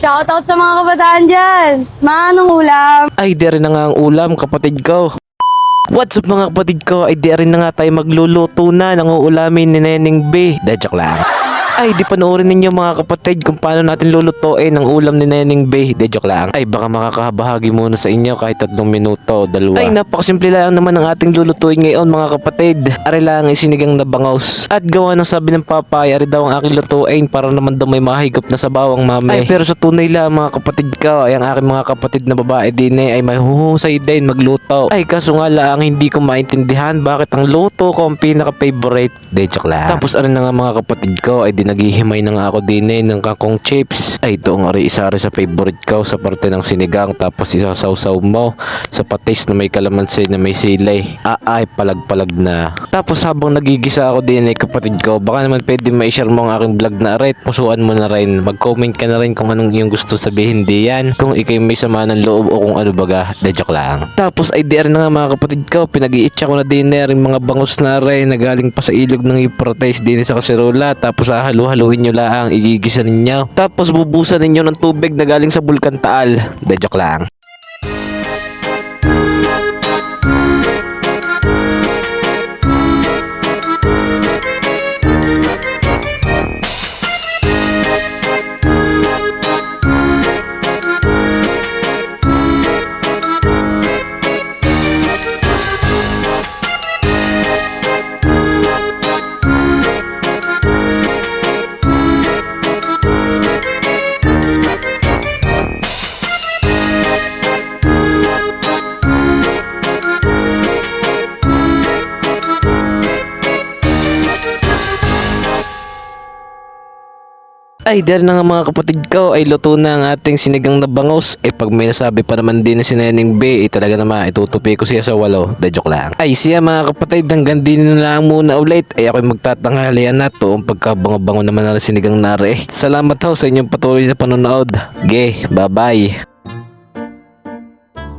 Shoutout sa mga kabataan dyan. Manong ulam. Ay, di rin na nga ang ulam, kapatid ko. What's up mga kapatid ko? Ay, di rin na nga tayo magluluto na ng uulamin ni Neneng B. Joke lang. Ay, di panoorin ninyo mga kapatid kung paano natin lulutuin ang ulam ni Neneng B. Joke lang. Ay, baka makakabahagi muna sa inyo kahit 3 minuto o 2. Ay, napakasimple lang naman ang ating lulutuin ngayon mga kapatid. Ari lang isinigang na bangos. At gawa ng sabi ng papay, ari daw ang aking lutuin para naman daw may mahigop na sabaw ang mami. Ay, pero sa tunay lang mga kapatid ko, ay ang aking mga kapatid na babae din ay may huhusay din magluto. Ay, kaso nga lang hindi ko maintindihan bakit ang luto ko ang pinaka-favorite. Joke lang. Tapos ano na nga mga kapatid ko, ay naghihimay na nga ako din ng kangkong chips. Ay, ito ang isa sa favorite ko sa parte ng sinigang. Tapos isasawsaw mo sa patis na may kalamansi na may silay. Ay, palag-palag na. Tapos habang nagigisa ako din kapatid ko, baka naman pwede ma-share mo ang aking vlog na rin. Pusuan mo na rin. Mag-comment ka na rin kung anong iyong gusto sabihin diyan. Kung ikay may sama ng loob o kung ano baga. Joke lang. Tapos ay di rin na nga mga kapatid ko, pinag-iitsa ko na din yung mga bangus na rin na galing pa sa ilog ng Euphrates din sa kaserola. Tapos haluin nyo lang, igigisa ninyo. Tapos bubusan ninyo ng tubig na galing sa Bulkan Taal. Joke lang. Ay, dahil na nga mga kapatid ko, ay luto na ang ating sinigang na bangos. Pag may nasabi pa naman din na si Neneng B, talaga naman, itutupi ko siya sa 8. Joke lang. Ay, siya mga kapatid, hanggang din na lang muna ulit. Ay, ako'y magtatanghalian na to ang pagkabango-bango naman na sinigang nare. Salamat ho sa inyong patuloy na panonood. Bye-bye.